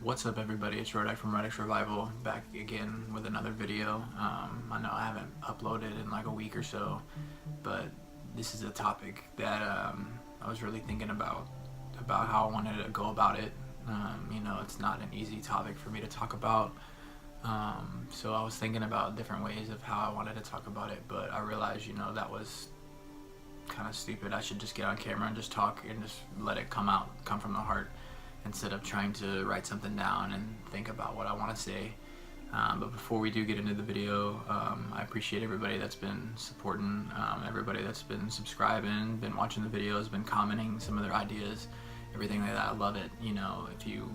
What's up, everybody? It's Rodak from Rodak Survival, back again with another video. I know I haven't uploaded in like a week or so, but this is a topic that I was really thinking about how I wanted to go about it. It's not an easy topic for me to talk about, so I was thinking about different ways of how I wanted to talk about it, but I realized, that was kind of stupid. I should just get on camera and just talk and just let it come from the heart, instead of trying to write something down and think about what I want to say. But before we do get into the video, I appreciate everybody that's been supporting, everybody that's been subscribing, been watching the videos, been commenting some of their ideas, everything like that. I love it. If you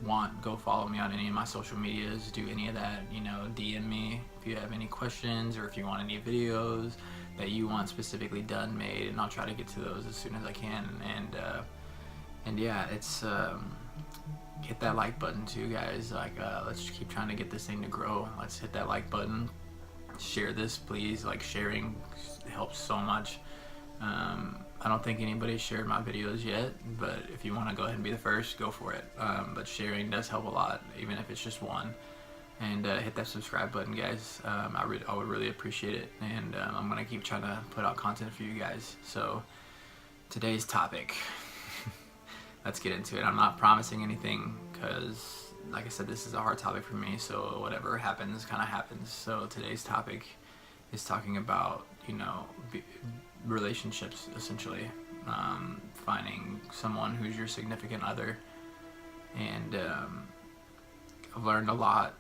want, go follow me on any of my social medias, do any of that. DM me if you have any questions, or if you want any videos that you want specifically done, made, and I'll try to get to those as soon as I can. And yeah, it's hit that like button too, guys. Let's just keep trying to get this thing to grow. Let's hit that like button, share this, please. Sharing helps so much. I don't think anybody shared my videos yet, but if you want to go ahead and be the first, go for it. But sharing does help a lot, even if it's just one. And hit that subscribe button, guys. I would really appreciate it. And I'm gonna keep trying to put out content for you guys. So today's topic, let's get into it. I'm not promising anything because, like I said, this is a hard topic for me, so whatever happens kind of happens. So today's topic is talking about, relationships, essentially. Finding someone who's your significant other. And I've learned a lot,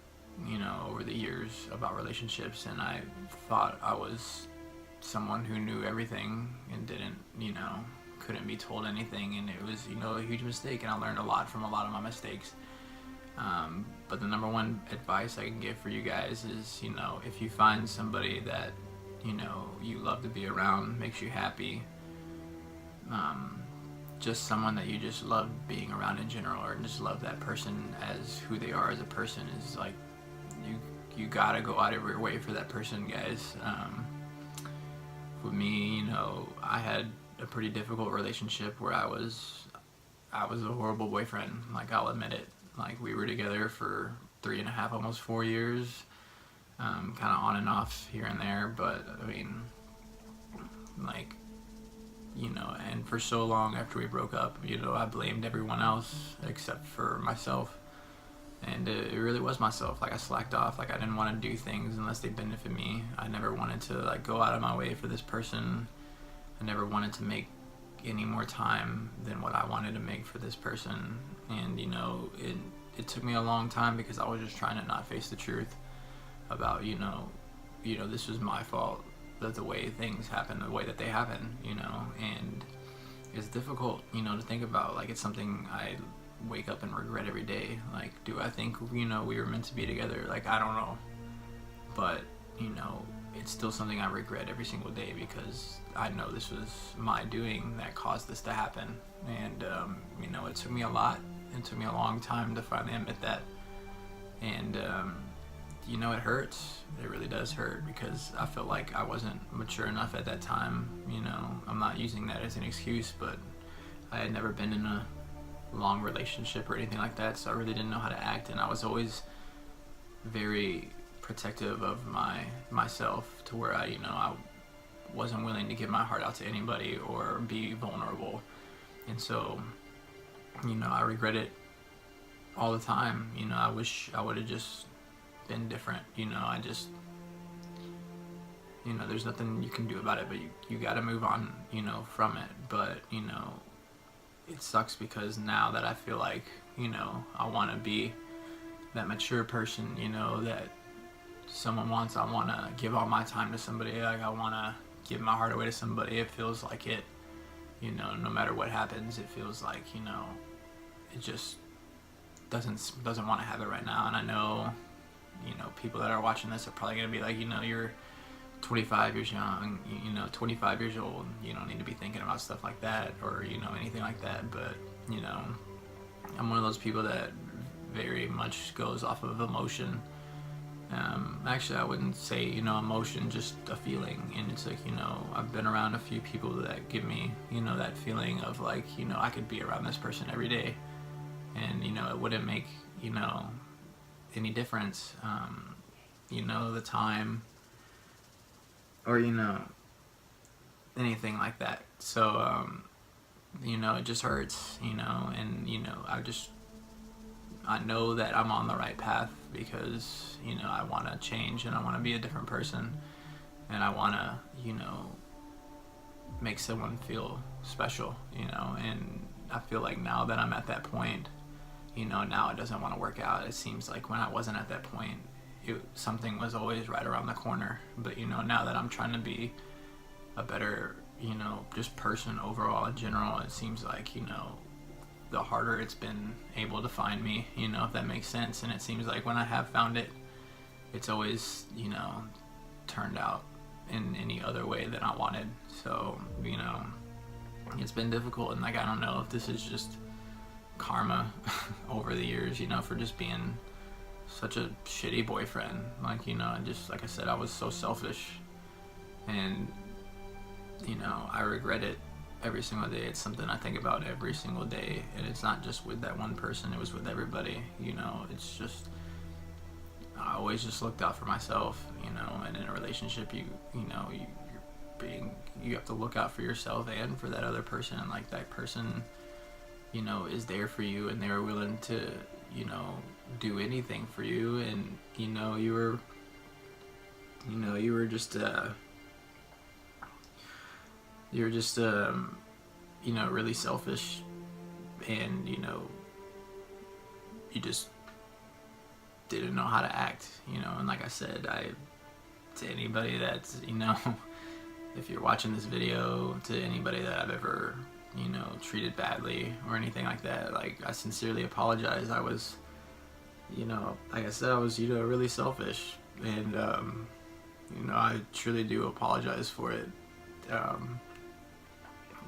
over the years about relationships, and I thought I was someone who knew everything and didn't, couldn't be told anything, and it was a huge mistake, and I learned a lot from a lot of my mistakes. But the number one advice I can give for you guys is, if you find somebody that you love to be around, makes you happy, just someone that you just love being around in general, or just love that person as who they are as a person, is like, you gotta go out of your way for that person, guys. For me, I had a pretty difficult relationship where I was a horrible boyfriend. I'll admit it. We were together for 3.5, almost 4 years, kind of on and off here and there. But I mean, and for so long after we broke up, I blamed everyone else except for myself. And it really was myself. I slacked off. I didn't want to do things unless they benefit me. I never wanted to go out of my way for this person. I never wanted to make any more time than what I wanted to make for this person. And it took me a long time, because I was just trying to not face the truth about this was my fault, that the way things happen, the way that they happen. And it's difficult to think about. It's something I wake up and regret every day. Do I think we were meant to be together? I don't know, but it's still something I regret every single day, because I know this was my doing that caused this to happen. And it took me a lot. It took me a long time to finally admit that. And it hurts. It really does hurt, because I felt like I wasn't mature enough at that time. I'm not using that as an excuse, but I had never been in a long relationship or anything like that, so I really didn't know how to act, and I was always very protective of myself, to where I wasn't willing to give my heart out to anybody or be vulnerable. And so I regret it all the time. I wish I would have just been different. There's nothing you can do about it, but you got to move on from it. But it sucks, because now that I feel like I want to be that mature person that someone wants, I want to give all my time to somebody. I want to give my heart away to somebody. It feels like it, no matter what happens, it feels like it just doesn't want to have it right now. And I know people that are watching this are probably gonna be like, you're 25 years young, 25 years old, you don't need to be thinking about stuff like that, or anything like that. But I'm one of those people that very much goes off of emotion. Actually, I wouldn't say emotion, just a feeling. And it's I've been around a few people that give me that feeling of I could be around this person every day, and you know, it wouldn't make, you know, any difference, you know, the time, or you know, anything like that. So you know, it just hurts, you know, and you know, I know that I'm on the right path, because you know, I want to change, and I want to be a different person, and I want to, you know, make someone feel special, you know. And I feel like now that I'm at that point, you know, now it doesn't want to work out. It seems like when I wasn't at that point, something was always right around the corner. But you know, now that I'm trying to be a better, you know, just person overall in general, it seems like, you know, the harder it's been able to find me, you know, if that makes sense. And it seems like when I have found it, it's always, you know, turned out in any other way than I wanted. So, you know, it's been difficult, and like, I don't know if this is just karma over the years, you know, for just being such a shitty boyfriend. Like, you know, just like I said, I was so selfish, and you know, I regret it every single day. It's something I think about every single day, and it's not just with that one person, it was with everybody, you know. It's just, I always just looked out for myself, you know. And in a relationship, you know, you have to look out for yourself and for that other person. Like, that person, you know, is there for you, and they're willing to, you know, do anything for you. And you know, you were just you know, really selfish, and you know, you just didn't know how to act, you know. And like I said, to anybody that's, you know, if you're watching this video, to anybody that I've ever, you know, treated badly or anything like that, like, I sincerely apologize. I was, you know, like I said, I was, you know, really selfish, and you know, I truly do apologize for it.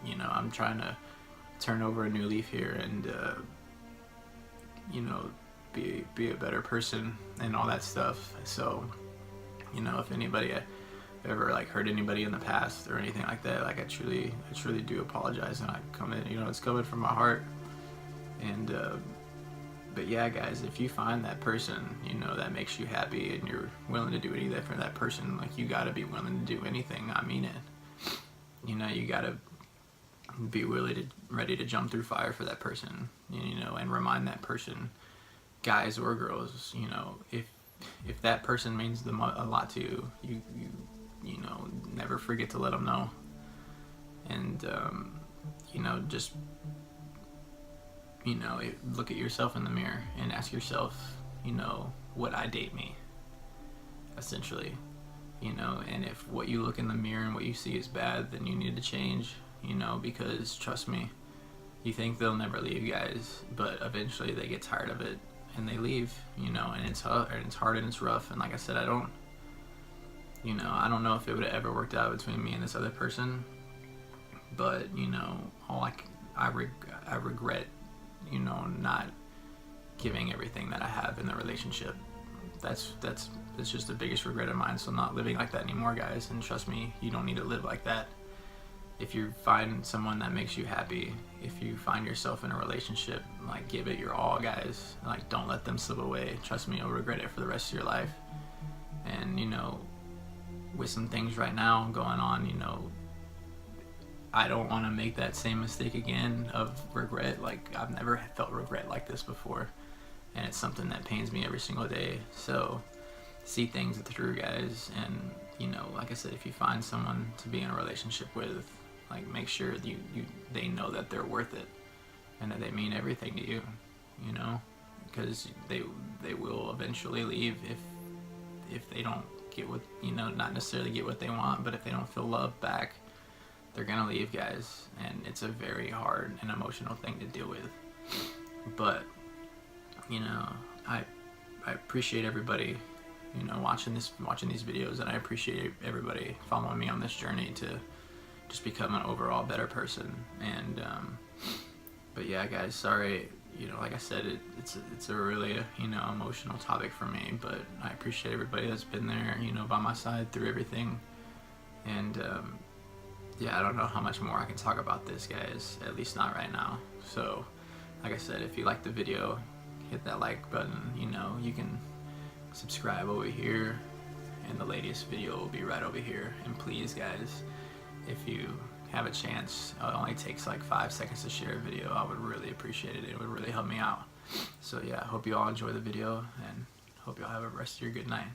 You know, I'm trying to turn over a new leaf here, and you know, be a better person and all that stuff. So, you know, if anybody ever like hurt anybody in the past or anything like that, like, I truly do apologize, and I come in, you know, it's coming from my heart. And but yeah, guys, if you find that person, you know, that makes you happy, and you're willing to do anything for that person, like, you gotta be willing to do anything. I mean it. You know, you gotta be ready to jump through fire for that person, you know. And remind that person, guys or girls, you know, if that person means a lot to you, you know, never forget to let them know. And you know, just, you know, look at yourself in the mirror and ask yourself, you know, would I date me, essentially, you know. And if what you look in the mirror and what you see is bad, then you need to change, you know, because trust me, you think they'll never leave, guys, but eventually they get tired of it and they leave, you know. And it's hard and it's rough. And like I said, I don't know if it would have ever worked out between me and this other person, but you know, I regret, you know, not giving everything that I have in the relationship. That's just the biggest regret of mine. So I'm not living like that anymore, guys. And trust me, you don't need to live like that. If you find someone that makes you happy, if you find yourself in a relationship, like, give it your all, guys. Like, don't let them slip away. Trust me, you'll regret it for the rest of your life. And you know, with some things right now going on, you know, I don't want to make that same mistake again of regret. Like, I've never felt regret like this before, and it's something that pains me every single day. So see things through, guys. And you know, like I said, if you find someone to be in a relationship with, like, make sure they know that they're worth it, and that they mean everything to you, you know, because they will eventually leave if they don't get what, you know, not necessarily get what they want, but if they don't feel love back, they're gonna leave, guys. And it's a very hard and emotional thing to deal with. But you know, I appreciate everybody, you know, watching these videos, and I appreciate everybody following me on this journey to just become an overall better person. And but yeah, guys, sorry, you know, like I said, it's a really, you know, emotional topic for me, but I appreciate everybody that's been there, you know, by my side through everything. And yeah, I don't know how much more I can talk about this, guys, at least not right now. So like I said, if you like the video, hit that like button. You know, you can subscribe over here, and the latest video will be right over here. And please, guys, if you have a chance, it only takes like 5 seconds to share a video. I would really appreciate it. It would really help me out. So yeah, I hope you all enjoy the video, and hope you all have a rest of your good night.